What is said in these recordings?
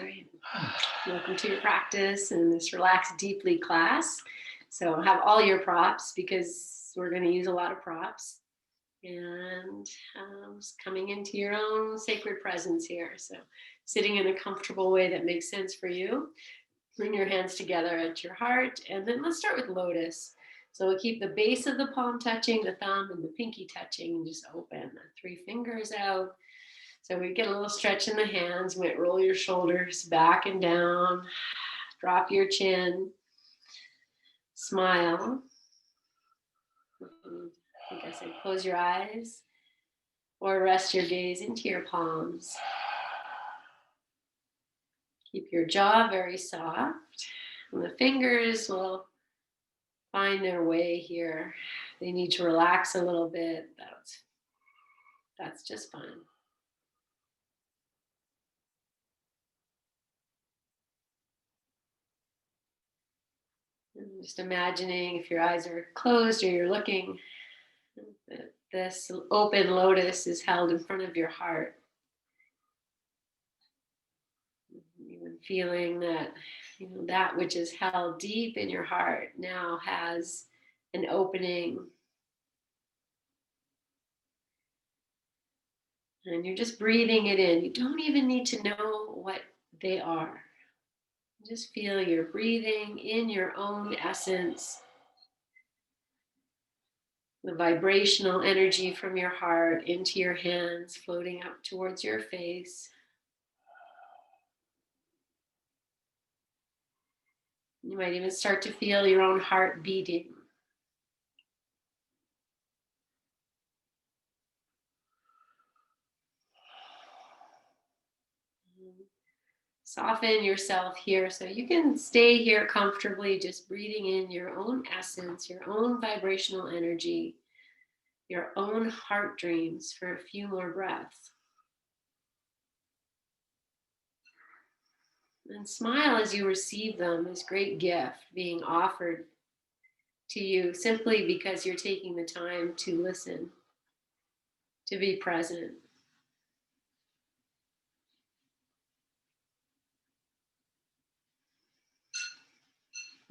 Great. Welcome to your practice and this Relax Deeply class. So have all your props because we're going to use a lot of props. And just coming into your own sacred presence here. So sitting in a comfortable way that makes sense for you. Bring your hands together at your heart. And then let's start with lotus. So we'll keep the base of the palm touching, the thumb and the pinky touching, and just open the 3 fingers out. So we get a little stretch in the hands. You might roll your shoulders back and down. Drop your chin. Smile. Like I said, close your eyes or rest your gaze into your palms. Keep your jaw very soft. And the fingers will find their way here. They need to relax a little bit. That's just fine. And just imagining if your eyes are closed or you're looking, that this open lotus is held in front of your heart. Even feeling that, that which is held deep in your heart now has an opening. And you're just breathing it in. You don't even need to know what they are. Just feel you're breathing in your own essence. The vibrational energy from your heart into your hands, floating up towards your face. You might even start to feel your own heart beating. Soften yourself here so you can stay here comfortably, just breathing in your own essence, your own vibrational energy, your own heart dreams for a few more breaths. And smile as you receive them, this great gift being offered to you simply because you're taking the time to listen, to be present.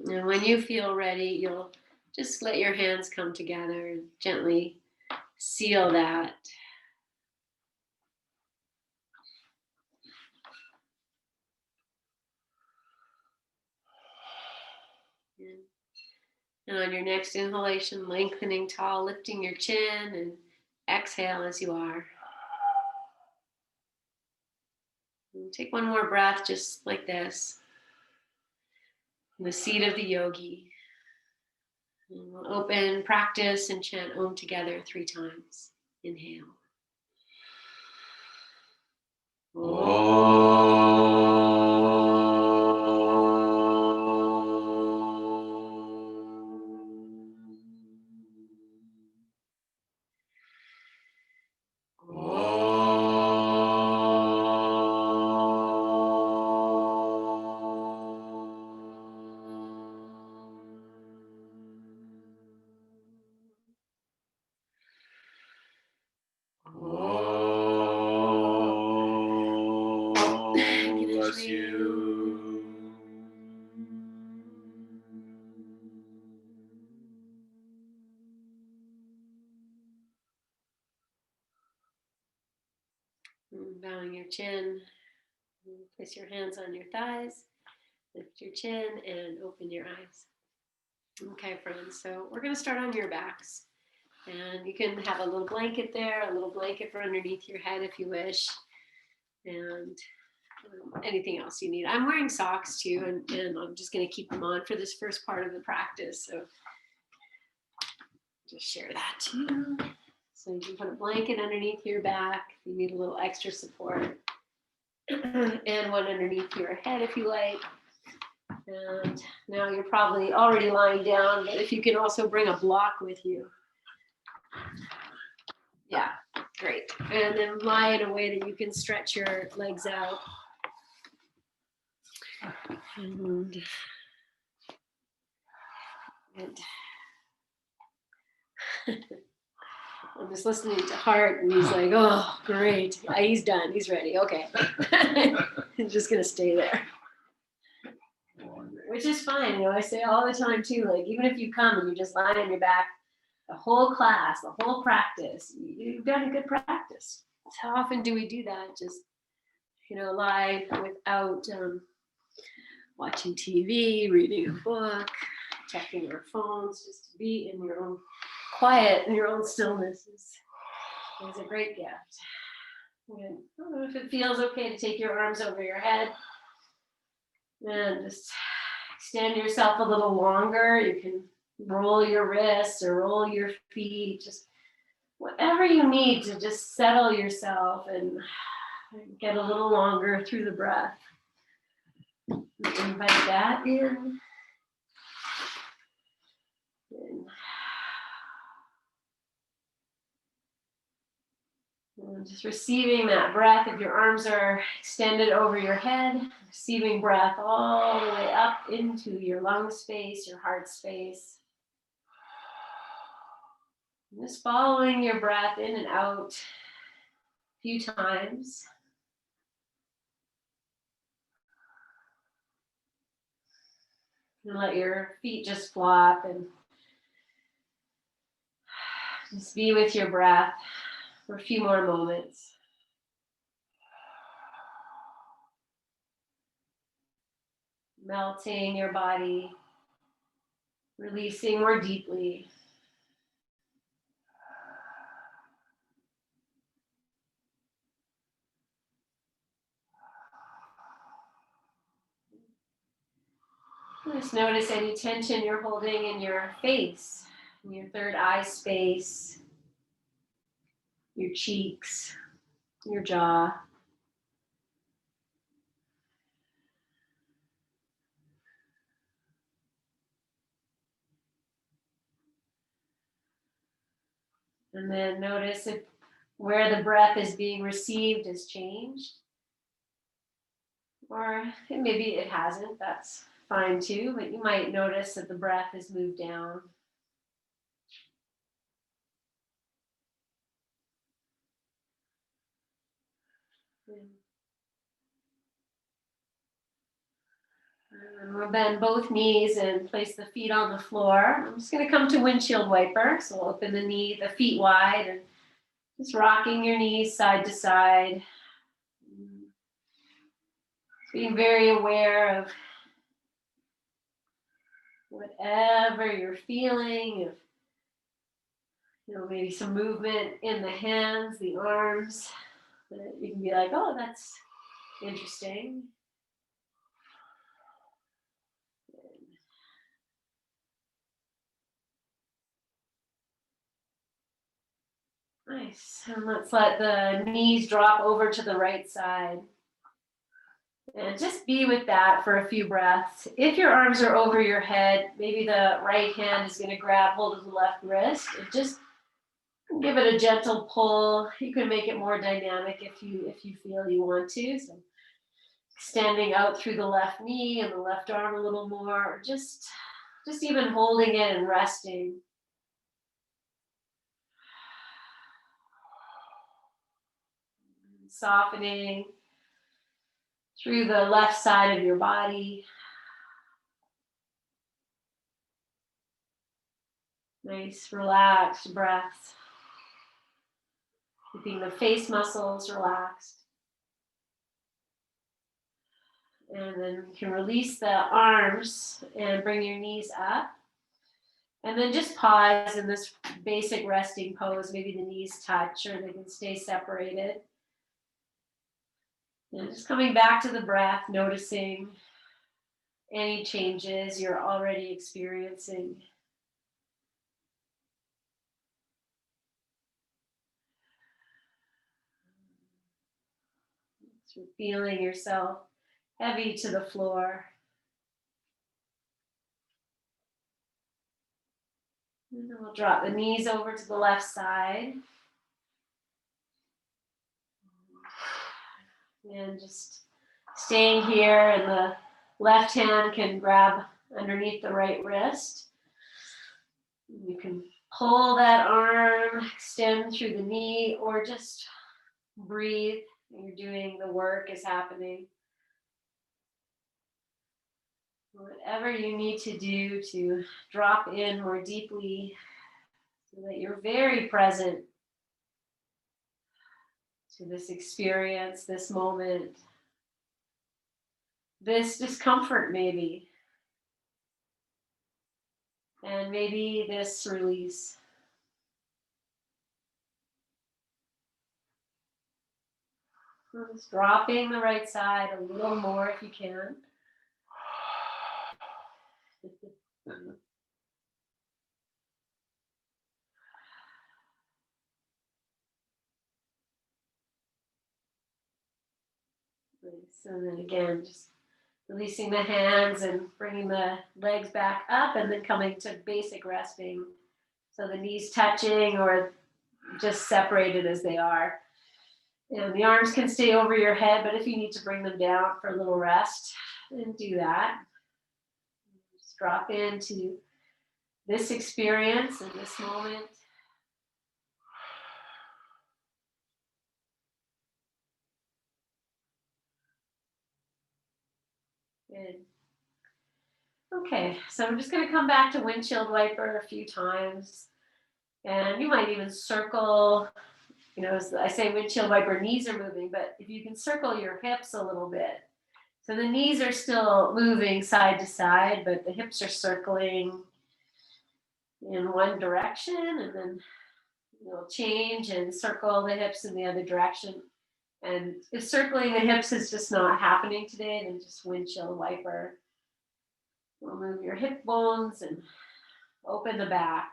And when you feel ready, you'll just let your hands come together and gently seal that. And on your next inhalation, lengthening tall, lifting your chin, and exhale as you are. And take one more breath just like this. In the seat of the yogi. And we'll open, practice, and chant Om together 3 times. Inhale. Bless you. Bowing your chin, place your hands on your thighs, lift your chin, and open your eyes. Okay, friends, so we're going to start on your backs. And you can have a little blanket there, a little blanket for underneath your head if you wish, and anything else you need. I'm wearing socks too, and I'm just going to keep them on for this first part of the practice. So just share that too. So you can put a blanket underneath your back if you need a little extra support, and one underneath your head if you like. And now you're probably already lying down, but if you can also bring a block with you. Yeah, great. And then lie in a way that you can stretch your legs out. And I'm just listening to Hart, and he's like, oh, great. He's done. He's ready. Okay. He's just going to stay there. Which is fine. I say all the time, too, like, even if you come and you just lie on your back, the whole class, the whole practice, you've done a good practice. How often do we do that? Just, lie without watching TV, reading a book, checking our phones, just to be in your own quiet and your own stillness is a great gift. And I don't know if it feels okay to take your arms over your head and just extend yourself a little longer. You can roll your wrists or roll your feet, just whatever you need to just settle yourself and get a little longer through the breath. Invite that in. And just receiving that breath. If your arms are extended over your head, receiving breath all the way up into your lung space, your heart space. And just following your breath in and out a few times. And let your feet just flop and just be with your breath for a few more moments. Melting your body, releasing more deeply. Just notice any tension you're holding in your face, in your third eye space, your cheeks, your jaw. And then notice if where the breath is being received has changed. Or maybe it hasn't, that's fine too, but you might notice that the breath has moved down. And we'll bend both knees and place the feet on the floor. I'm just going to come to windshield wiper. So we'll open the feet wide and just rocking your knees side to side. Being very aware of whatever you're feeling, if maybe some movement in the hands, the arms, that you can be like, oh, that's interesting. Nice. And let's let the knees drop over to the right side. And just be with that for a few breaths. If your arms are over your head, maybe the right hand is going to grab hold of the left wrist. And just give it a gentle pull. You can make it more dynamic if you feel you want to. So extending out through the left knee and the left arm a little more, or just even holding it and resting. Softening through the left side of your body. Nice, relaxed breaths. Keeping the face muscles relaxed. And then you can release the arms and bring your knees up. And then just pause in this basic resting pose. Maybe the knees touch or they can stay separated. And just coming back to the breath, noticing any changes you're already experiencing. So feeling yourself heavy to the floor. And then we'll drop the knees over to the left side. And just staying here, and the left hand can grab underneath the right wrist. You can pull that arm, extend through the knee, or just breathe. You're doing the work is happening. Whatever you need to do to drop in more deeply so that you're very present to this experience, this moment, this discomfort maybe, and maybe this release. Just dropping the right side a little more if you can. And then again, just releasing the hands and bringing the legs back up and then coming to basic resting. So the knees touching or just separated as they are. And the arms can stay over your head, but if you need to bring them down for a little rest, then do that. Just drop into this experience in this moment. Good. Okay, so I'm just going to come back to windshield wiper a few times. And you might even circle, as I say windshield wiper, knees are moving, but if you can circle your hips a little bit. So the knees are still moving side to side, but the hips are circling in one direction, and then you'll change and circle the hips in the other direction. And if circling the hips is just not happening today, then just windshield wiper. We'll move your hip bones and open the back.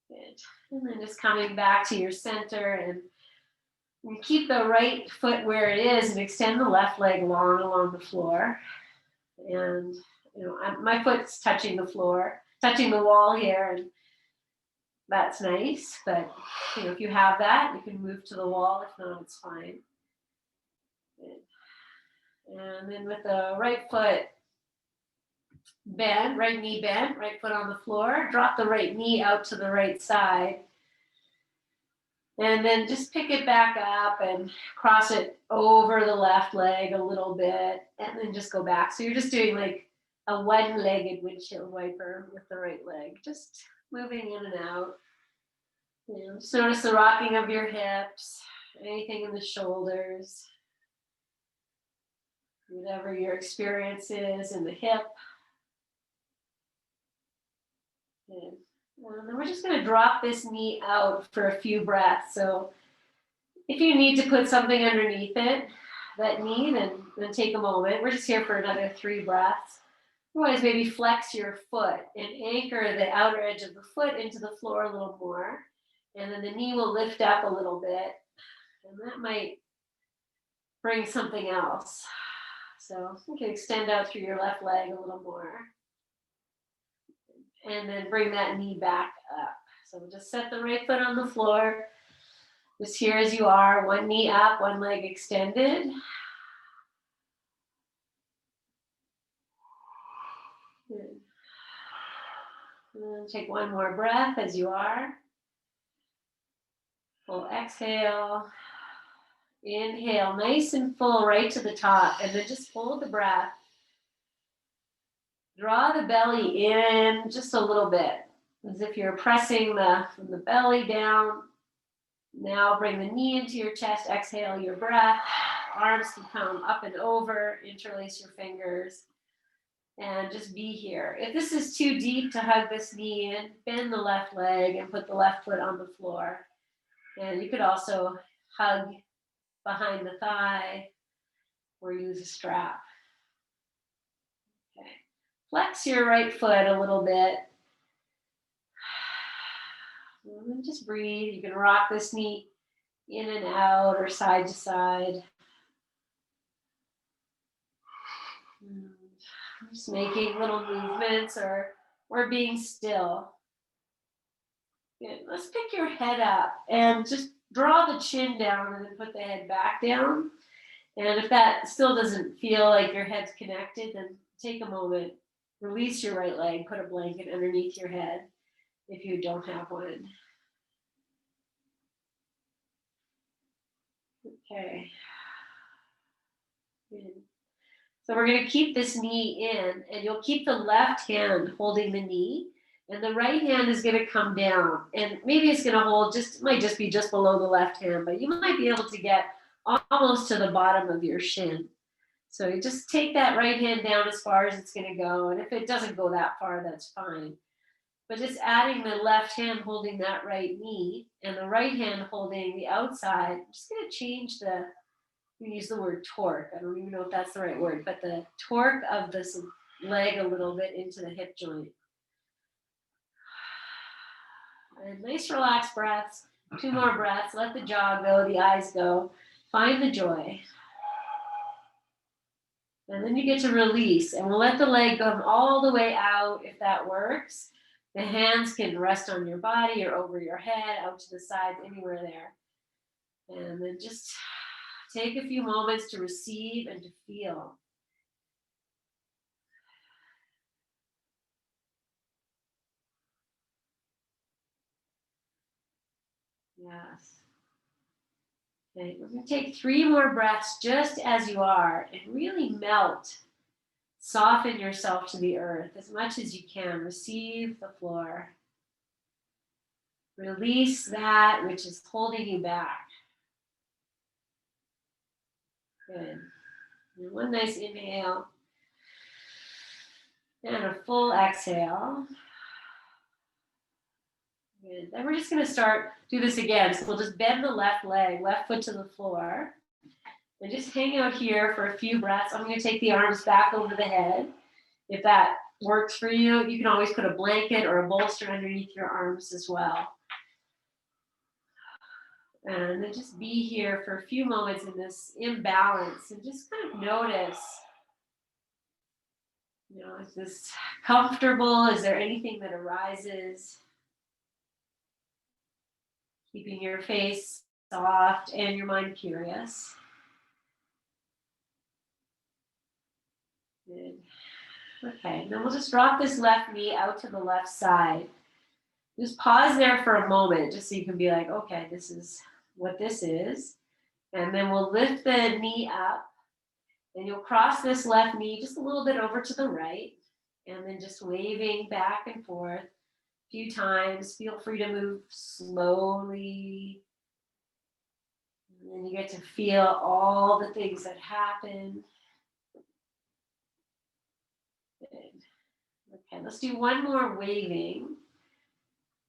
Good. And then just coming back to your center and keep the right foot where it is and extend the left leg long along the floor. And, my foot's touching the floor, touching the wall here, and that's nice. But, if you have that, you can move to the wall. If not, it's fine. Good. And then with the right foot bend, right knee bent, right foot on the floor, drop the right knee out to the right side. And then just pick it back up and cross it over the left leg a little bit, and then just go back. So you're just doing like a one-legged windshield wiper with the right leg, just moving in and out. Just notice the rocking of your hips, anything in the shoulders, whatever your experience is in the hip. Good. And then we're just going to drop this knee out for a few breaths. So if you need to put something underneath it, that knee, then take a moment. We're just here for another 3 breaths. Otherwise, maybe flex your foot and anchor the outer edge of the foot into the floor a little more. And then the knee will lift up a little bit. And that might bring something else. So you can extend out through your left leg a little more. And then bring that knee back up. So just set the right foot on the floor. Just here as you are, one knee up, one leg extended. Good. And take one more breath as you are. Full exhale. Inhale, nice and full right to the top. And then just hold the breath. Draw the belly in just a little bit, as if you're pressing the belly down. Now bring the knee into your chest, exhale your breath. Arms can come up and over, interlace your fingers, and just be here. If this is too deep to hug this knee in, bend the left leg and put the left foot on the floor. And you could also hug behind the thigh or use a strap. Okay. Flex your right foot a little bit. And then just breathe. You can rock this knee in and out or side to side. And just making little movements or being still. Good. Let's pick your head up and just draw the chin down and then put the head back down. And if that still doesn't feel like your head's connected, then take a moment. Release your right leg, put a blanket underneath your head. if you don't have one. Okay. Good. So we're going to keep this knee in, and you'll keep the left hand holding the knee, and the right hand is going to come down, and maybe it's going to hold just, might just be just below the left hand, but you might be able to get almost to the bottom of your shin. So you just take that right hand down as far as it's going to go, and if it doesn't go that far, that's fine. But just adding the left hand holding that right knee and the right hand holding the outside, I'm just going to change the, we use the word torque. I don't even know if that's the right word, but the torque of this leg a little bit into the hip joint. And nice relaxed breaths. 2 more breaths. Let the jaw go, the eyes go. Find the joy. And then you get to release. And we'll let the leg go all the way out if that works. The hands can rest on your body or over your head, out to the sides, anywhere there. And then just take a few moments to receive and to feel. Yes. Okay, we're going to take 3 more breaths just as you are and really melt. Soften yourself to the earth as much as you can. Receive the floor. Release that which is holding you back. Good. And one nice inhale. And a full exhale. Good. Then we're just going to do this again. So we'll just bend the left leg, left foot to the floor. And just hang out here for a few breaths. I'm going to take the arms back over the head. If that works for you, you can always put a blanket or a bolster underneath your arms as well. And then just be here for a few moments in this imbalance and just kind of notice, is this comfortable? Is there anything that arises? Keeping your face soft and your mind curious. Good. Okay, and then we'll just drop this left knee out to the left side. Just pause there for a moment, just so you can be like, okay, this is what this is. And then we'll lift the knee up, and you'll cross this left knee just a little bit over to the right, and then just waving back and forth a few times. Feel free to move slowly. And then you get to feel all the things that happen. Good. Okay, let's do one more waving.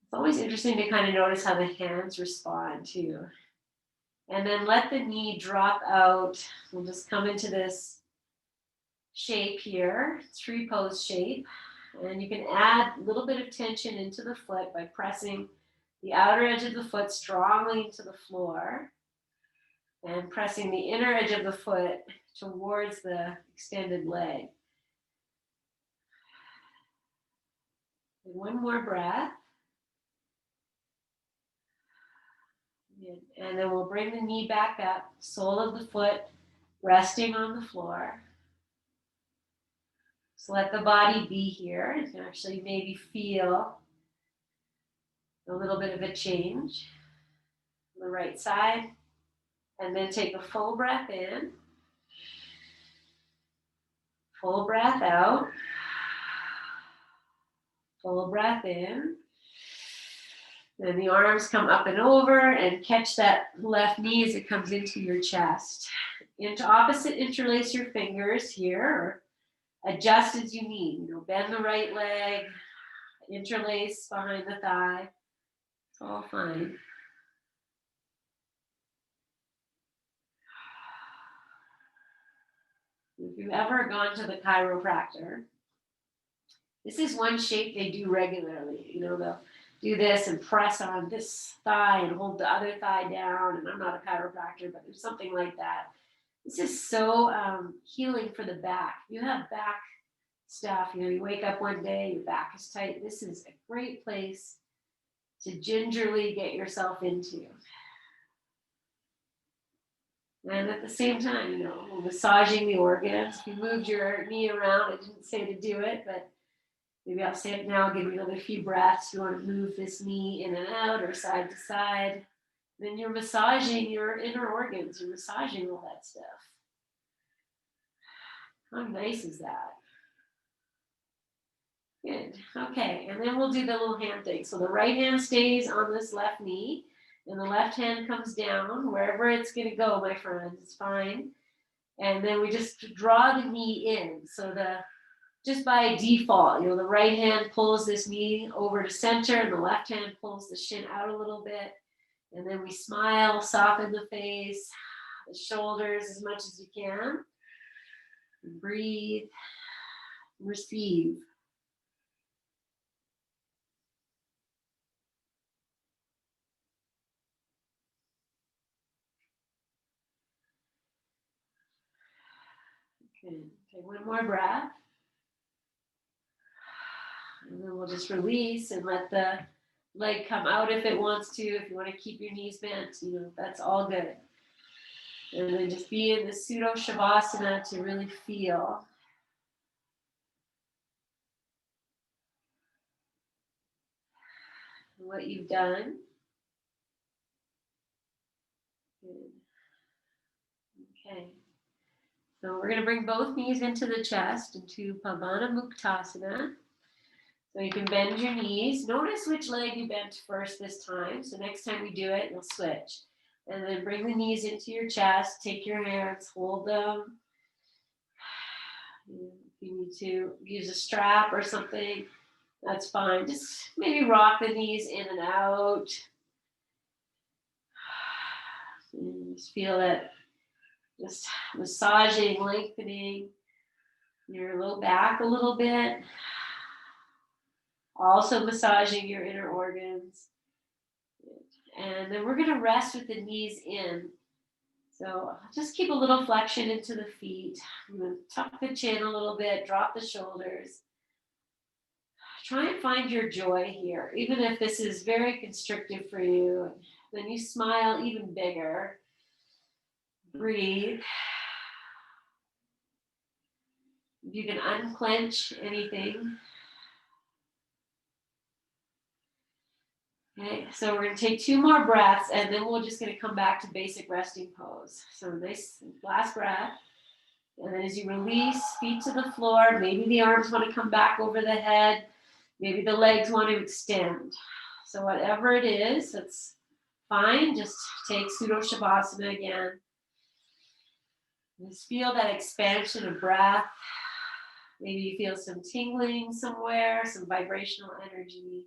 It's always interesting to kind of notice how the hands respond too. And then let the knee drop out. We'll just come into this shape here, tree pose shape. And you can add a little bit of tension into the foot by pressing the outer edge of the foot strongly into the floor and pressing the inner edge of the foot towards the extended leg. And one more breath. And then we'll bring the knee back up, sole of the foot resting on the floor. So let the body be here. You can actually maybe feel a little bit of a change on the right side. And then take a full breath in. Full breath out. Full breath in. Then the arms come up and over and catch that left knee as it comes into your chest. Into opposite, interlace your fingers here, or adjust as you need. Bend the right leg, interlace behind the thigh. It's all fine. If you've ever gone to the chiropractor, this is one shape they do regularly. They'll do this and press on this thigh and hold the other thigh down. And I'm not a chiropractor, but there's something like that. This is so healing for the back. You have back stuff, you wake up one day, your back is tight. This is a great place to gingerly get yourself into. And at the same time, massaging the organs. If you moved your knee around, I didn't say to do it, but Maybe I'll say it now, give you another few breaths. You want to move this knee in and out or side to side. Then you're massaging your inner organs. You're massaging all that stuff. How nice is that? Good. Okay, and then we'll do the little hand thing. So the right hand stays on this left knee, and the left hand comes down wherever it's going to go, my friends. It's fine. And then we just draw the knee in. So just by default, the right hand pulls this knee over to center, and the left hand pulls the shin out a little bit. And then we smile, soften the face, the shoulders as much as you can. Breathe, receive. Okay, one more breath. And then we'll just release and let the leg come out if it wants to. If you want to keep your knees bent, that's all good. And then just be in the pseudo shavasana to really feel what you've done. Good. Okay. So we're going to bring both knees into the chest, into Pavana Muktasana. So you can bend your knees. Notice which leg you bent first this time. So next time we do it, you'll switch. And then bring the knees into your chest. Take your hands, hold them. If you need to use a strap or something, that's fine. Just maybe rock the knees in and out. And just feel that just massaging, lengthening your low back a little bit. Also massaging your inner organs. And then we're going to rest with the knees in. So just keep a little flexion into the feet. I'm going to tuck the chin a little bit, drop the shoulders. Try and find your joy here, even if this is very constrictive for you. Then you smile even bigger. Breathe. You can unclench anything. Okay, so we're going to take 2 more breaths, and then we're just going to come back to basic resting pose. So nice last breath. And then as you release, feet to the floor, maybe the arms want to come back over the head. Maybe the legs want to extend. So whatever it is, that's fine. Just take pseudo shavasana again. Just feel that expansion of breath. Maybe you feel some tingling somewhere, some vibrational energy.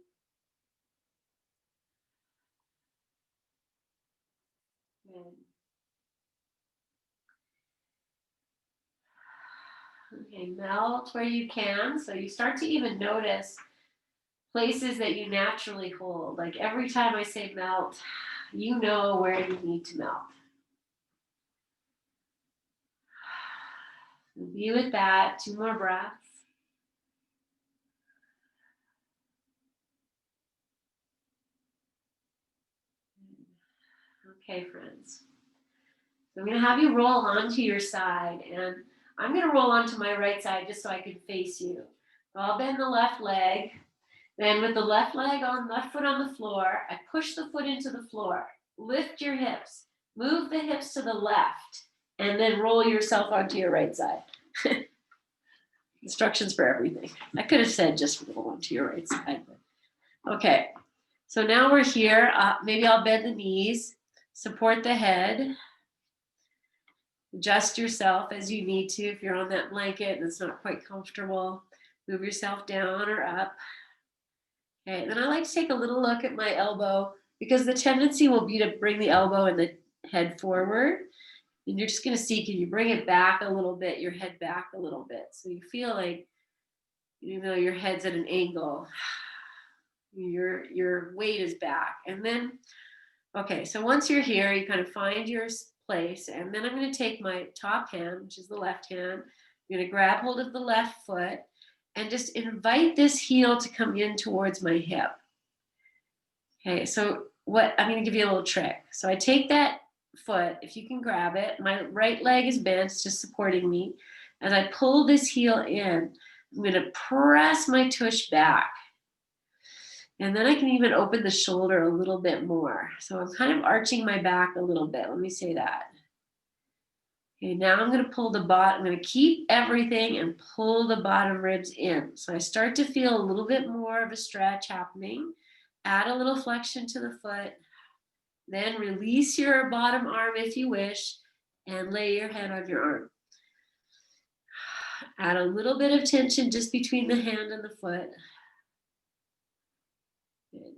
Good. Okay, melt where you can. So you start to even notice places that you naturally hold. Like every time I say melt, you know where you need to melt. Be with that. 2 more breaths. Okay, friends. So I'm going to have you roll onto your side, and I'm going to roll onto my right side just so I can face you. So I'll bend the left leg. Then with the left foot on the floor, I push the foot into the floor. Lift your hips. Move the hips to the left, and then roll yourself onto your right side. Instructions for everything. I could have said just roll onto your right side. Okay, so now we're here. Maybe I'll bend the knees, support the head. Adjust yourself as you need to. If you're on that blanket and it's not quite comfortable, move yourself down or up. Okay, then I like to take a little look at my elbow, because the tendency will be to bring the elbow and the head forward. And you're just going to see, can you bring it back a little bit, your head back a little bit, so you feel like, your head's at an angle, your weight is back. And then, okay, so once you're here, you kind of find your place, and then I'm going to take my top hand, which is the left hand. I'm going to grab hold of the left foot and just invite this heel to come in towards my hip. Okay, so I'm going to give you a little trick. So I take that foot, if you can grab it, my right leg is bent, it's just supporting me. As I pull this heel in, I'm going to press my tush back. And then I can even open the shoulder a little bit more. So I'm kind of arching my back a little bit. Let me say that. Okay, now I'm going to pull the bottom. I'm going to keep everything and pull the bottom ribs in. So I start to feel a little bit more of a stretch happening. Add a little flexion to the foot. Then release your bottom arm if you wish and lay your head on your arm. Add a little bit of tension just between the hand and the foot. Good.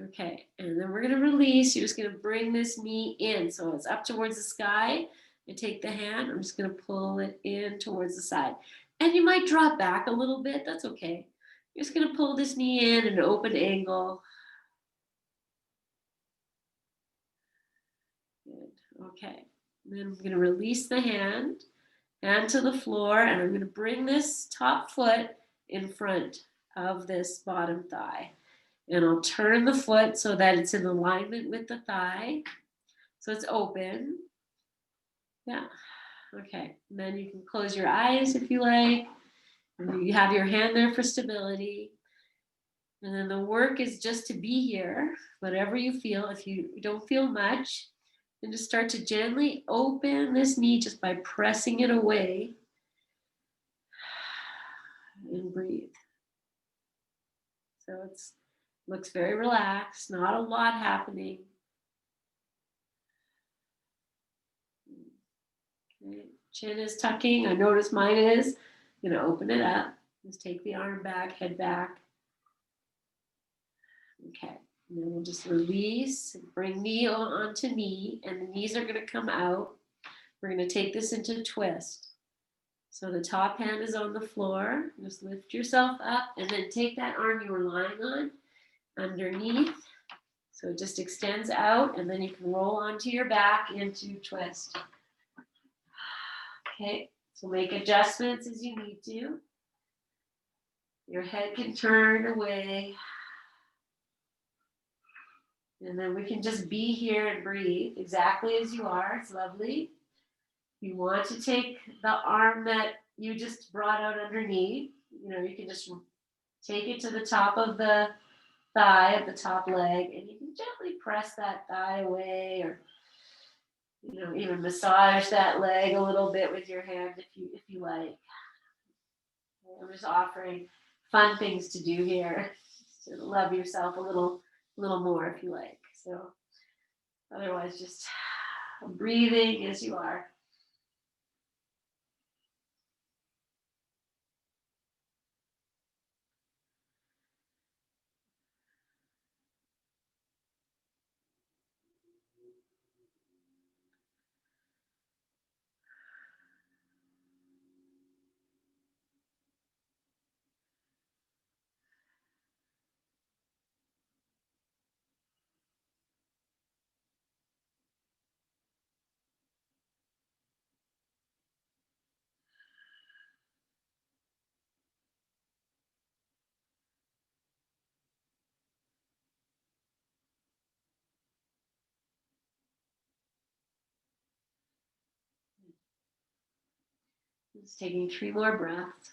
Okay, and then we're going to release. You're just going to bring this knee in. So it's up towards the sky. And take the hand. I'm just going to pull it in towards the side. And you might drop back a little bit. That's okay. You're just going to pull this knee in an open angle. Good. Okay. And then I'm going to release the hand to the floor. And I'm going to bring this top foot in front of this bottom thigh. And I'll turn the foot so that it's in alignment with the thigh. So it's open. Yeah. Okay. And then you can close your eyes if you like. And you have your hand there for stability. And then the work is just to be here, whatever you feel. If you don't feel much, then just start to gently open this knee just by pressing it away. And breathe. So it looks very relaxed, not a lot happening. Okay. Chin is tucking. I notice mine is. I'm going to open it up. Just take the arm back, head back. Okay. And then we'll just release, bring knee onto knee, and the knees are going to come out. We're going to take this into twist. So the top hand is on the floor. Just lift yourself up and then take that arm you were lying on underneath. So it just extends out, and then you can roll onto your back into twist. Okay, so make adjustments as you need to. Your head can turn away. And then we can just be here and breathe exactly as you are. It's lovely. You want to take the arm that you just brought out underneath. You can just take it to the top of the thigh of the top leg, and you can gently press that thigh away, or even massage that leg a little bit with your hand if you like. I'm just offering fun things to do here to love yourself a little more if you like. So otherwise, just breathing as you are. Just taking 3 more breaths.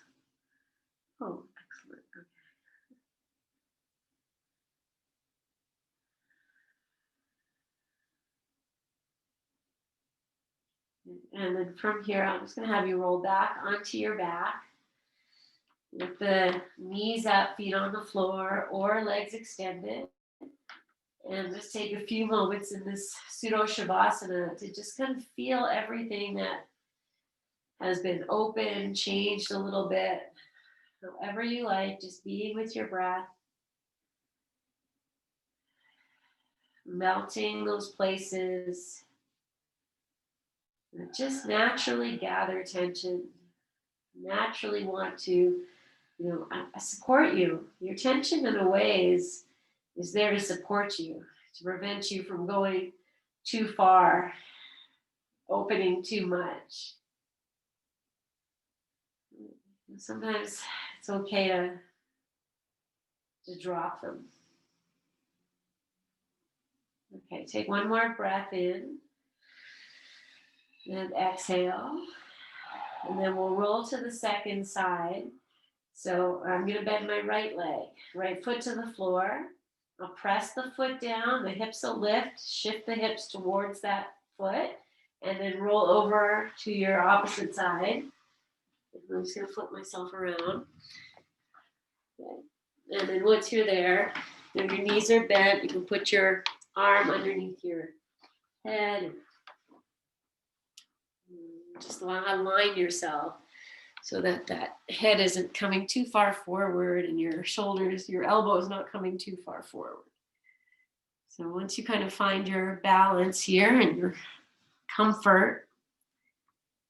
Oh, excellent. Okay. And then from here, I'm just going to have you roll back onto your back with the knees up, feet on the floor, or legs extended. And just take a few moments in this pseudo shavasana to just kind of feel everything that has been open, changed a little bit, however you like, just being with your breath, melting those places that just naturally gather tension, naturally want to, support you. Your tension in a way is there to support you, to prevent you from going too far, opening too much. Sometimes it's okay to drop them. Okay, take 1 more breath in and exhale. And then we'll roll to the second side. So I'm going to bend my right leg, right foot to the floor. I'll press the foot down, the hips will lift, shift the hips towards that foot, and then roll over to your opposite side. I'm just going to flip myself around. Okay. And then once you're there, your knees are bent, you can put your arm underneath your head. Just align yourself so that that head isn't coming too far forward and your shoulders, your elbow is not coming too far forward. So once you kind of find your balance here and your comfort,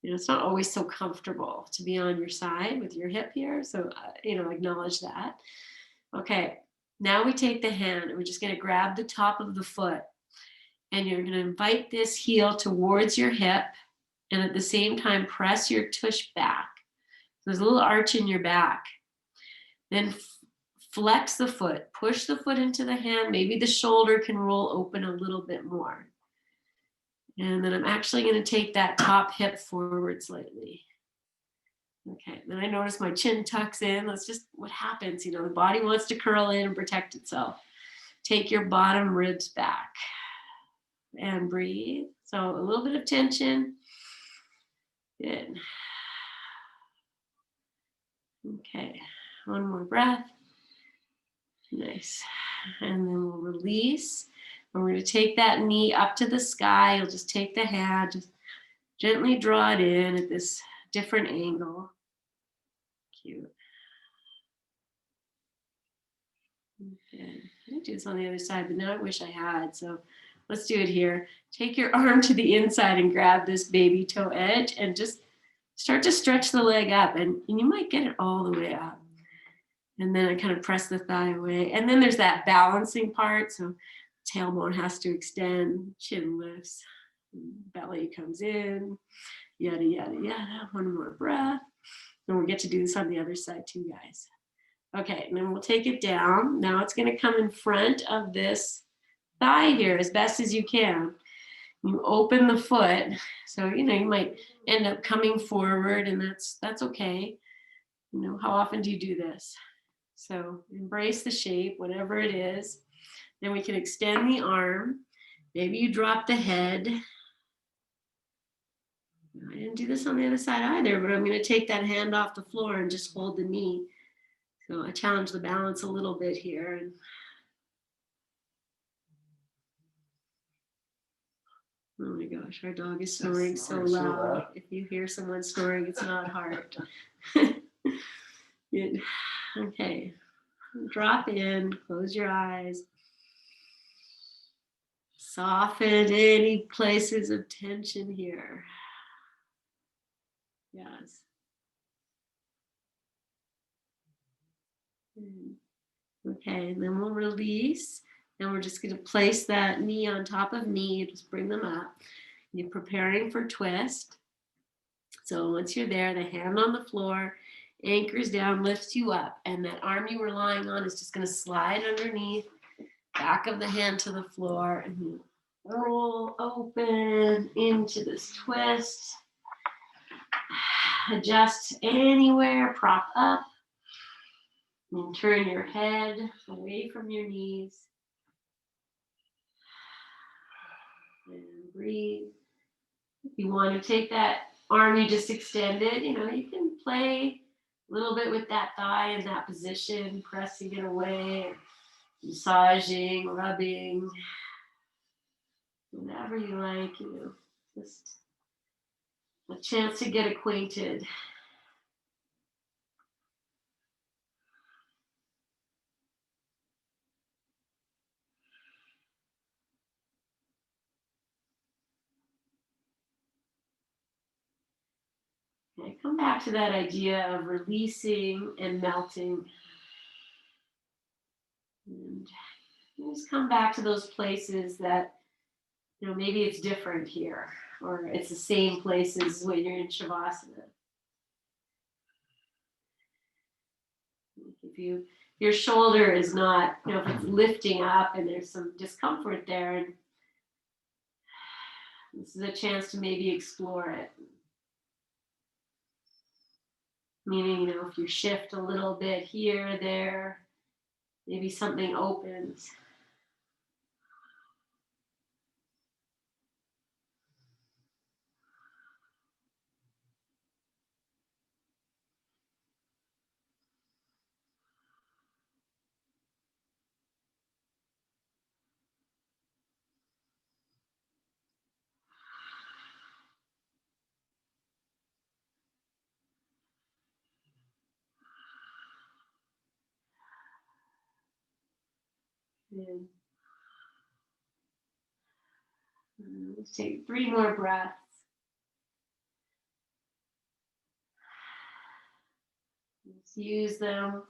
it's not always so comfortable to be on your side with your hip here. So, acknowledge that. Okay, now we take the hand and we're just going to grab the top of the foot and you're going to invite this heel towards your hip and at the same time press your tush back. So there's a little arch in your back. Then flex the foot, push the foot into the hand. Maybe the shoulder can roll open a little bit more. And then I'm actually going to take that top hip forward slightly. Okay, then I notice my chin tucks in. That's just what happens. The body wants to curl in and protect itself. Take your bottom ribs back and breathe. So a little bit of tension. Good. Okay, one more breath. Nice. And then we'll release. And we're going to take that knee up to the sky. You'll just take the hand, just gently draw it in at this different angle. Cute. Okay. I didn't do this on the other side, but now I wish I had. So let's do it here. Take your arm to the inside and grab this baby toe edge and just start to stretch the leg up. And you might get it all the way up. And then I kind of press the thigh away. And then there's that balancing part. So tailbone has to extend, chin lifts, belly comes in, yada, yada, yada. One more breath. And we'll get to do this on the other side too, guys. Okay, and then we'll take it down. Now it's going to come in front of this thigh here as best as you can. You open the foot. So, you might end up coming forward, and that's okay. How often do you do this? So embrace the shape, whatever it is. Then we can extend the arm. Maybe you drop the head. I didn't do this on the other side either, but I'm going to take that hand off the floor and just hold the knee. So I challenge the balance a little bit here. Oh my gosh, our dog is snoring so loud. If you hear someone snoring, it's not hard. Good. Okay. Drop in, close your eyes. Soften any places of tension here. Yes. Okay, and then we'll release. And we're just going to place that knee on top of knee. Just bring them up. You're preparing for twist. So once you're there, the hand on the floor anchors down, lifts you up. And that arm you were lying on is just going to slide underneath, back of the hand to the floor. And you roll open into this twist. Adjust anywhere, prop up. And turn your head away from your knees. And breathe. If you want to take that arm you just extended, you can play a little bit with that thigh in that position, pressing it away, massaging, rubbing, whatever you like, just a chance to get acquainted. Okay, come back to that idea of releasing and melting. And just come back to those places that, maybe it's different here, or it's the same places when you're in Shavasana. If your shoulder is not, if it's lifting up and there's some discomfort there, and this is a chance to maybe explore it. Meaning, you know, if you shift a little bit here, there, maybe something opens. And let's take 3 more breaths. Let's use them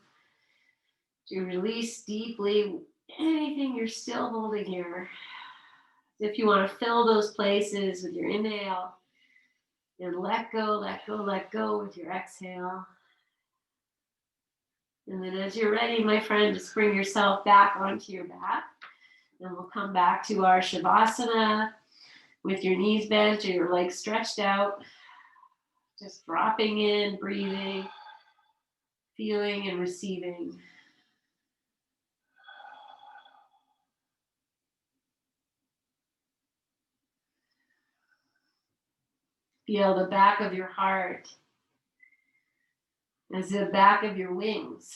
to release deeply anything you're still holding here. If you want to fill those places with your inhale, and let go, let go, let go with your exhale. And then as you're ready, my friend, just bring yourself back onto your back. And we'll come back to our Shavasana with your knees bent or your legs stretched out. Just dropping in, breathing, feeling and receiving. Feel the back of your heart as the back of your wings.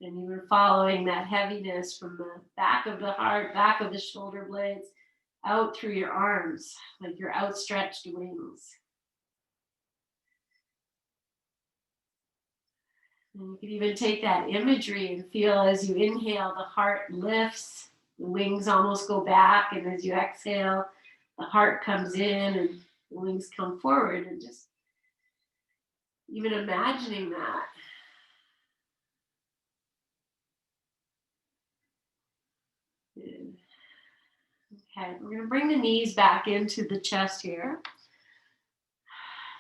And you were following that heaviness from the back of the heart, back of the shoulder blades, out through your arms, like your outstretched wings. And you can even take that imagery and feel as you inhale, the heart lifts, the wings almost go back, and as you exhale, the heart comes in and the wings come forward, and just even imagining that. Okay, we're going to bring the knees back into the chest here.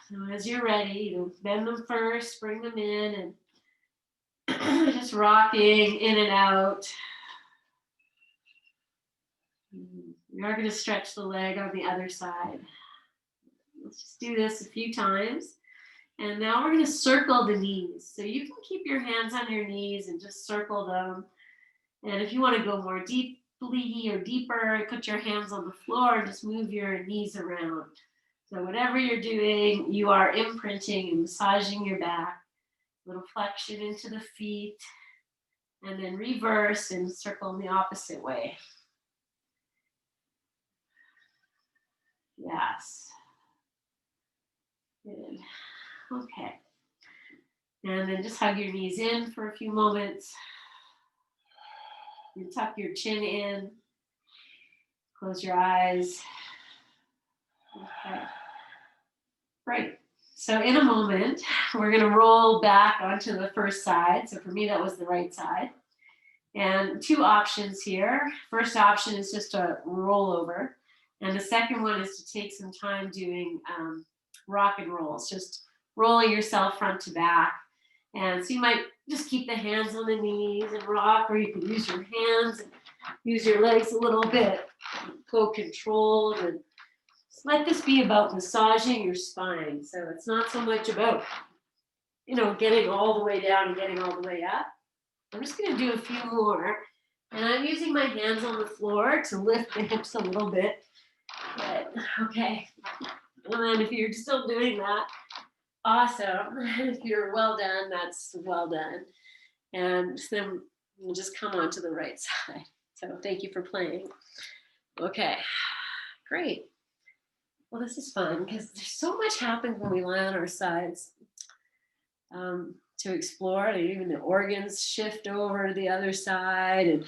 So as you're ready, you bend them first, bring them in, and just rocking in and out. We are going to stretch the leg on the other side. Let's just do this a few times. And now we're going to circle the knees. So you can keep your hands on your knees and just circle them. And if you want to go more deeply or deeper, put your hands on the floor and just move your knees around. So whatever you're doing, you are imprinting and massaging your back. A little flexion into the feet. And then reverse and circle in the opposite way. Yes. Good. Okay. And then just hug your knees in for a few moments. You tuck your chin in. Close your eyes. Okay. Great. So in a moment, we're going to roll back onto the first side. So for me, that was the right side. And 2 options here. First option is just a roll over. And the second one is to take some time doing rock and rolls, just rolling yourself front to back. And so you might just keep the hands on the knees and rock, or you can use your hands and use your legs a little bit. Go controlled, and just let this be about massaging your spine. So it's not so much about, getting all the way down and getting all the way up. I'm just going to do a few more. And I'm using my hands on the floor to lift the hips a little bit. But, okay. And then if you're still doing that, awesome. If you're well done, that's well done. And then we'll just come on to the right side. So thank you for playing. Okay, great. Well, this is fun because there's so much happens when we lie on our sides to explore. And even the organs shift over to the other side. And,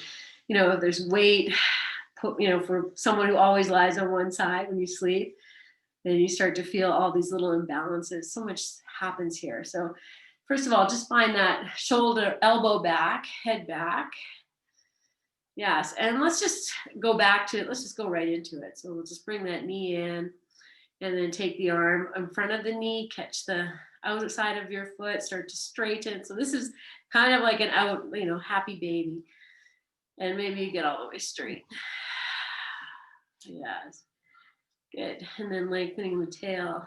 there's weight, for someone who always lies on one side when you sleep. And you start to feel all these little imbalances. So much happens here. So first of all, just find that shoulder, elbow back, head back. Yes, and let's just go back to it. Let's just go right into it. So we'll just bring that knee in and then take the arm in front of the knee, catch the outside of your foot, start to straighten. So this is kind of like an happy baby. And maybe you get all the way straight. Yes. Good. And then lengthening the tail.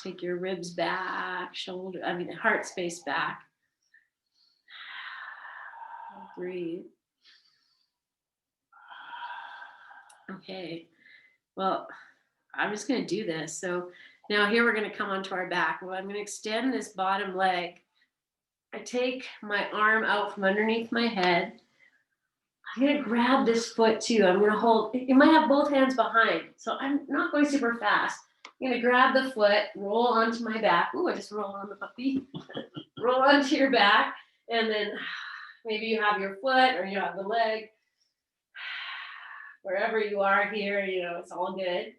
Take your ribs back, heart space back. Breathe. Okay, well, I'm just going to do this. So now here we're going to come onto our back. Well, I'm going to extend this bottom leg. I take my arm out from underneath my head. I'm going to grab this foot too. I'm going to hold, you might have both hands behind. So I'm not going super fast. I'm going to grab the foot, roll onto my back. Ooh, I just rolled on the puppy. Roll onto your back. And then maybe you have your foot or you have the leg. Wherever you are here, it's all good.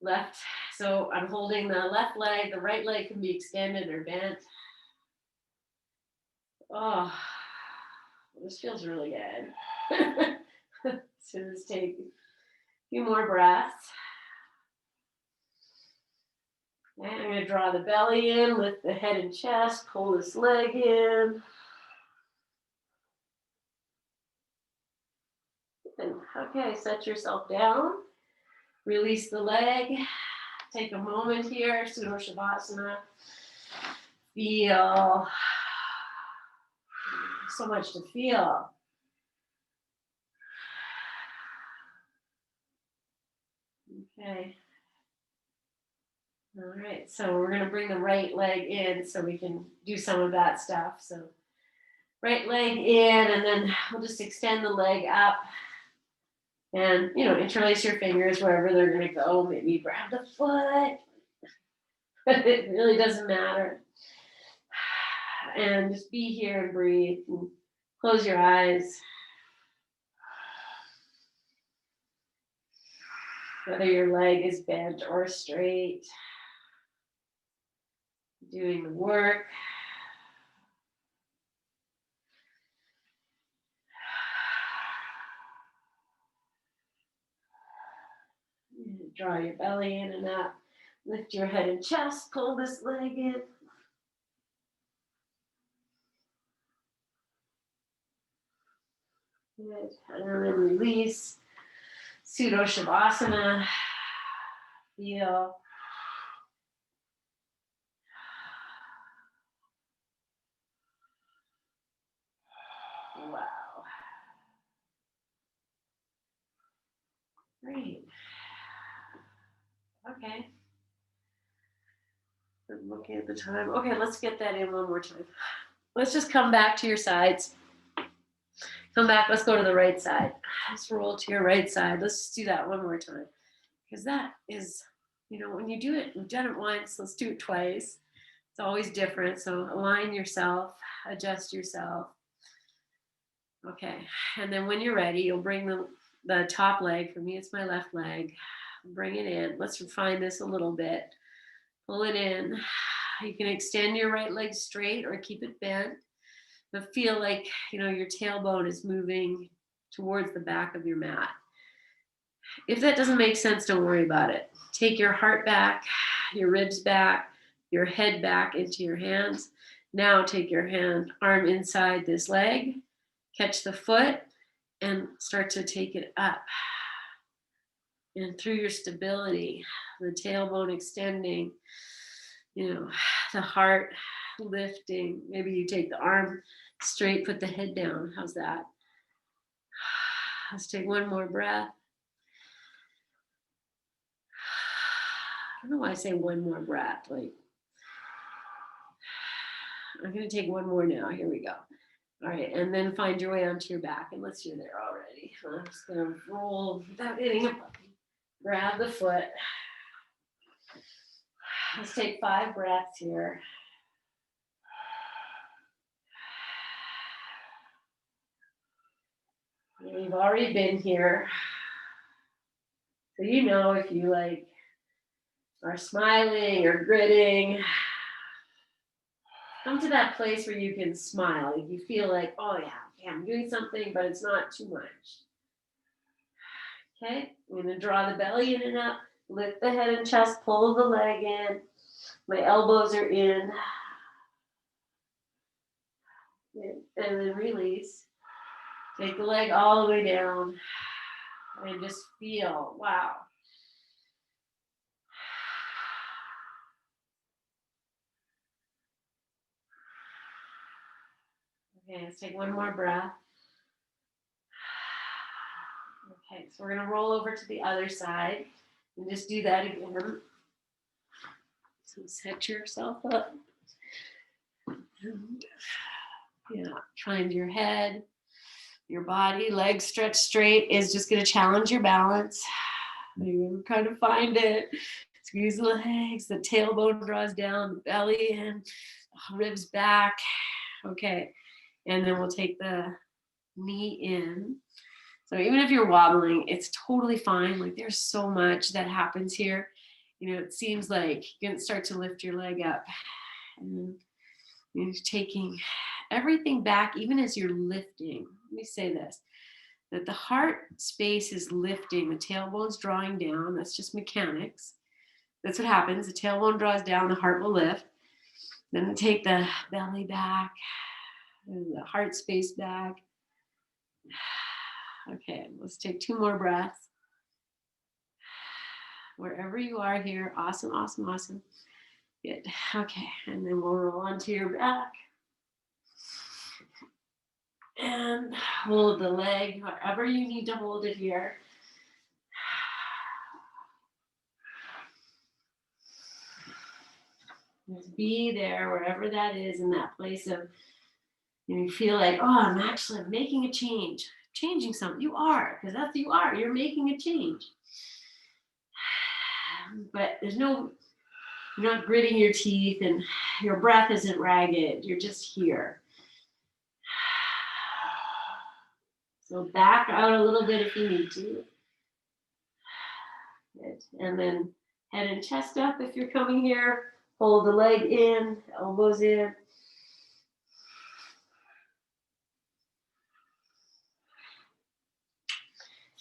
Left. So I'm holding the left leg. The right leg can be extended or bent. Oh, this feels really good. So just take a few more breaths. And I'm going to draw the belly in, lift the head and chest, pull this leg in. And okay, set yourself down. Release the leg. Take a moment here, Pseudo Shavasana. Feel. So much to feel. Okay. All right, so we're going to bring the right leg in so we can do some of that stuff. So right leg in, and then we'll just extend the leg up. And, interlace your fingers wherever they're going to go. Maybe grab the foot. It really doesn't matter. And just be here and breathe. And close your eyes. Whether your leg is bent or straight. Doing the work. Draw your belly in and up. Lift your head and chest. Pull this leg in. Good. And then release. Pseudo Shavasana. Feel. Wow. Great. Okay. I'm looking at the time. Okay, let's get that in one more time. Let's just come back to your sides. Come back. Let's go to the right side. Let's roll to your right side. Let's just do that one more time. Because that is, when you do it, you've done it once, let's do it twice. It's always different. So align yourself, adjust yourself. Okay. And then when you're ready, you'll bring the top leg. For me, it's my left leg. Bring it in. Let's refine this a little bit. Pull it in. You can extend your right leg straight or keep it bent, but feel like, your tailbone is moving towards the back of your mat. If that doesn't make sense, don't worry about it. Take your heart back, your ribs back, your head back into your hands. Now take your arm inside this leg, catch the foot, and start to take it up. And through your stability, the tailbone extending, the heart lifting. Maybe you take the arm straight, put the head down. How's that? Let's take one more breath. I don't know why I say one more breath. I'm going to take one more now. Here we go. All right, and then find your way onto your back. Unless you're there already. I'm just going to roll without hitting a puppy. Grab the foot. Let's take 5 breaths here. You've already been here. So if you are smiling or gritting, come to that place where you can smile. If you feel like, oh yeah, okay, I'm doing something, but it's not too much. Okay, I'm going to draw the belly in and up, lift the head and chest, pull the leg in. My elbows are in. And then release. Take the leg all the way down. And just feel, wow. Okay, let's take one more breath. Okay, so we're going to roll over to the other side and just do that again. So set yourself up. And, yeah, find your head, your body, legs stretched straight is just going to challenge your balance. You're going to kind of find it. Squeeze the legs, the tailbone draws down, the belly in, ribs back. Okay, and then we'll take the knee in. So even if you're wobbling, it's totally fine. Like there's so much that happens here. You know, it seems like you can start to lift your leg up and you're taking everything back, even as you're lifting. Let me say this, that the heart space is lifting, the tailbone's drawing down. That's just mechanics. That's what happens. The tailbone draws down, the heart will lift. Then take the belly back, and the heart space back. Okay, let's take 2 more breaths. Wherever you are here, awesome, awesome, awesome. Good. Okay, and then we'll roll onto your back. And hold the leg wherever you need to hold it here. Just be there wherever that is, in that place of, you feel like, oh, I'm actually making a change, changing something. You are, because that's you are. You're making a change. But there's no, you're not gritting your teeth and your breath isn't ragged. You're just here. So back out a little bit if you need to. Good. And then head and chest up if you're coming here. Hold the leg in, elbows in.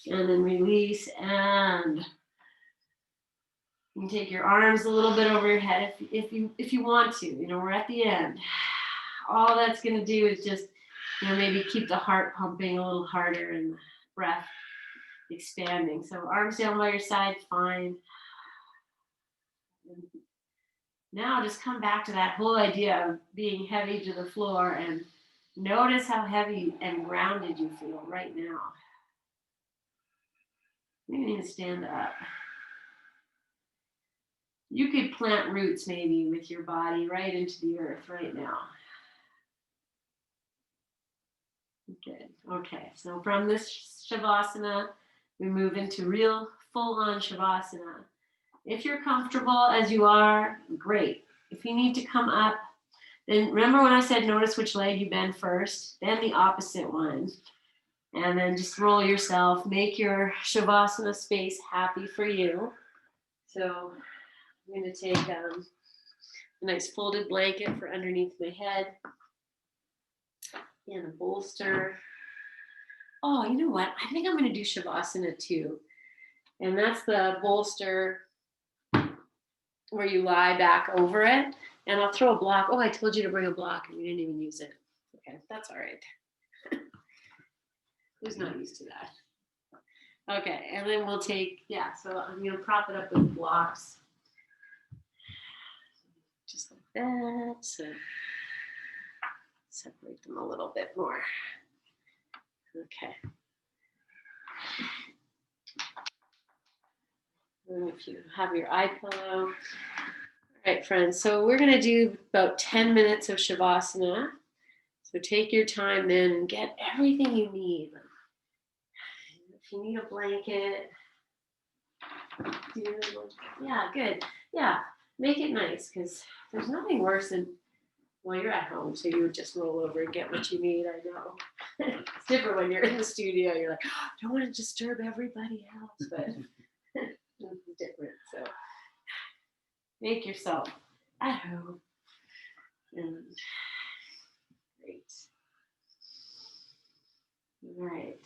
And then release, and you can take your arms a little bit over your head if you want to. You know, we're at the end. All that's going to do is just, you know, maybe keep the heart pumping a little harder and the breath expanding. So arms down by your side, fine. And now just come back to that whole idea of being heavy to the floor and notice how heavy and grounded you feel right now. You need to stand up. You could plant roots maybe with your body right into the earth right now. Good. Okay, so from this Shavasana, we move into real full-on Shavasana. If you're comfortable as you are, great. If you need to come up, then remember when I said notice which leg you bend first, then the opposite one. And then just roll yourself, make your Shavasana space happy for you. So I'm going to take a nice folded blanket for underneath my head and a bolster. Oh, you know what? I think I'm going to do Shavasana too. And that's the bolster where you lie back over it. And I'll throw a block. Oh, I told you to bring a block and you didn't even use it. Okay, that's all right. Who's not used to that? Okay, and then we'll take, yeah, so I'm going to prop it up with blocks. Just like that. So separate them a little bit more. Okay. And if you have your eye pillow. All right, friends. So we're going to do about 10 minutes of Shavasana. So take your time then and get everything you need. If you need a blanket, yeah, good. Yeah, make it nice because there's nothing worse than, well, you're at home, so you would just roll over and get what you need. I know. It's different when you're in the studio. You're like, oh, I don't want to disturb everybody else, but it's different. So make yourself at home. And great. All right.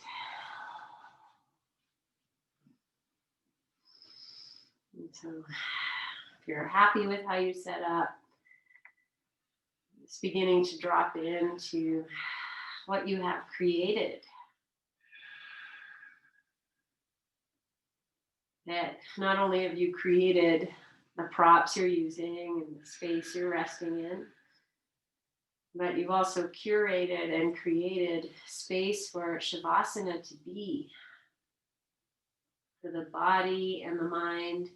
And so if you're happy with how you set up, it's beginning to drop into what you have created. That not only have you created the props you're using and the space you're resting in, But you've also curated and created space for Shavasana to be, for the body and the mind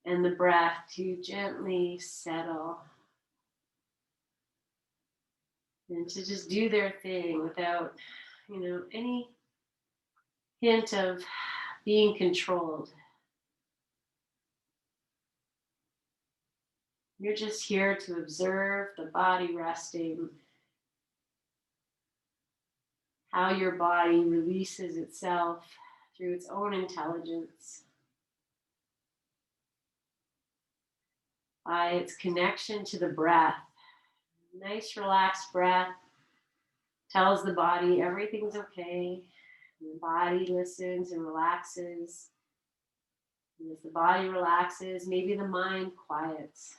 and the breath to gently settle and to just do their thing without, any hint of being controlled. You're just here to observe the body resting, how your body releases itself through its own intelligence, by its connection to the breath. Nice, relaxed breath tells the body everything's okay. And the body listens and relaxes. And as the body relaxes, maybe the mind quiets.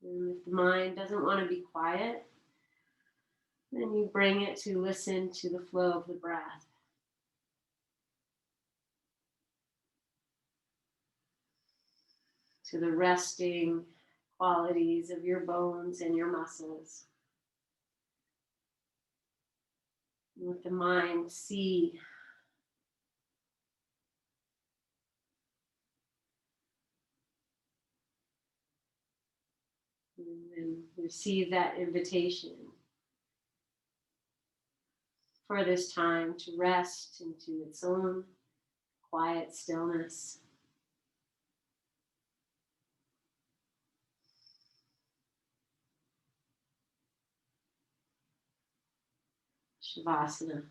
And if the mind doesn't want to be quiet, then you bring it to listen to the flow of the breath. To the resting qualities of your bones and your muscles. And let the mind see and receive that invitation for this time to rest into its own quiet stillness. Shavasana.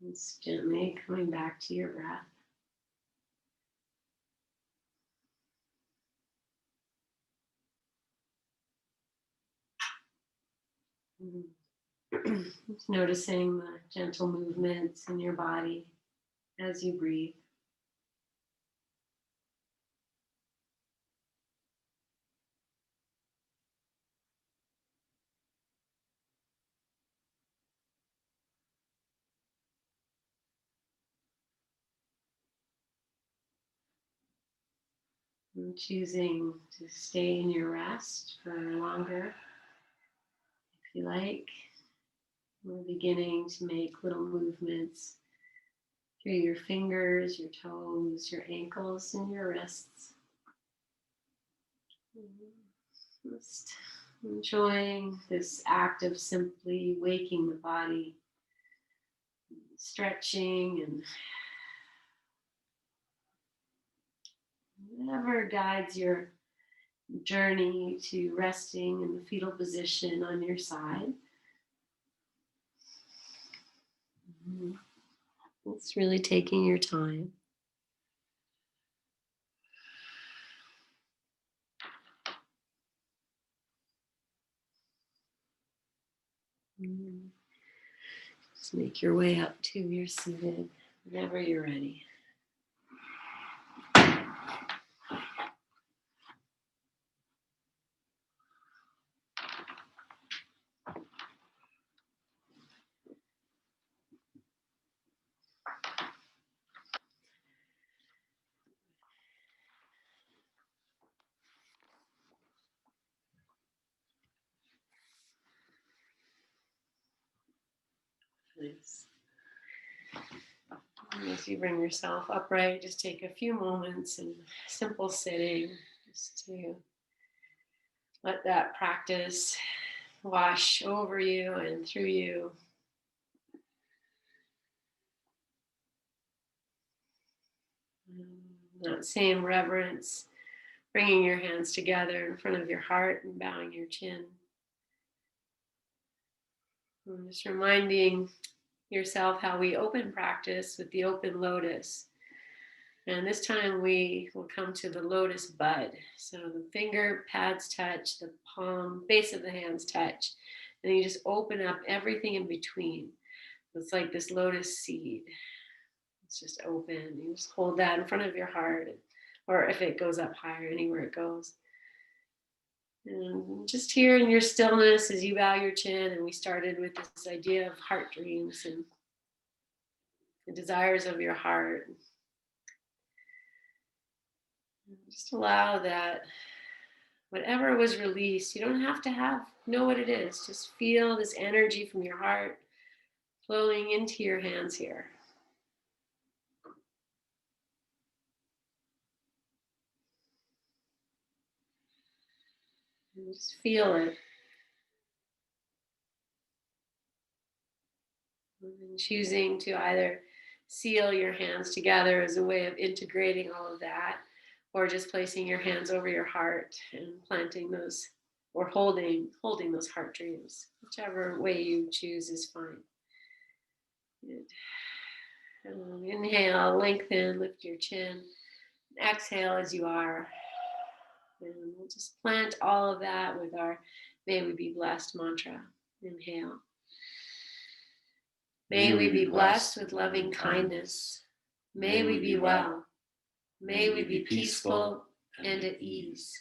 Just gently coming back to your breath. Just noticing the gentle movements in your body as you breathe. And choosing to stay in your rest for longer, if you like. We're beginning to make little movements through your fingers, your toes, your ankles, and your wrists. Just enjoying this act of simply waking the body, stretching, and whatever guides your journey to resting in the fetal position on your side. It's really taking your time. Just make your way up to your seated whenever you're ready. Nice. And as you bring yourself upright, just take a few moments in simple sitting, just to let that practice wash over you and through you. That same reverence, bringing your hands together in front of your heart and bowing your chin. And just reminding yourself how we open practice with the open lotus. And this time we will come to the lotus bud. So the finger pads touch, the palm, base of the hands touch. And you just open up everything in between. It's like this lotus seed. It's just open. You just hold that in front of your heart, or if it goes up higher, anywhere it goes. And just here in your stillness as you bow your chin, and we started with this idea of heart dreams and the desires of your heart. Just allow that whatever was released, you don't have to know what it is. Just feel this energy from your heart flowing into your hands here. And just feel it. And choosing to either seal your hands together as a way of integrating all of that, or just placing your hands over your heart and planting those, or holding those heart dreams. Whichever way you choose is fine. Good. Inhale, lengthen, lift your chin. Exhale as you are. And we'll just plant all of that with our May We Be Blessed mantra. Inhale. May we be blessed with loving kindness. May we be well. May we be peaceful and at ease.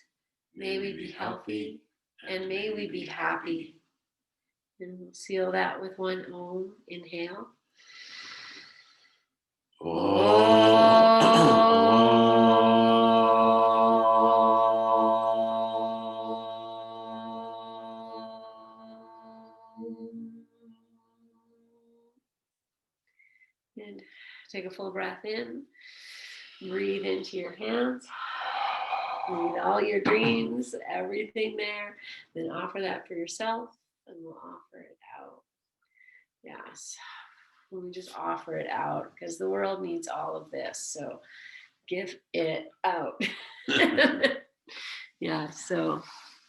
May we be healthy and may we be happy. And we'll seal that with one Om. Inhale. And take a full breath in. Breathe into your hands. Breathe all your dreams, everything there. Then offer that for yourself, and we'll offer it out. Yes. We just offer it out because the world needs all of this. So give it out. Yeah, so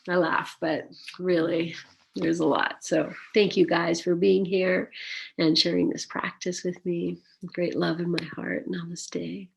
I laugh, but really, There's a lot. So thank you guys for being here and sharing this practice with me. Great love in my heart. Namaste.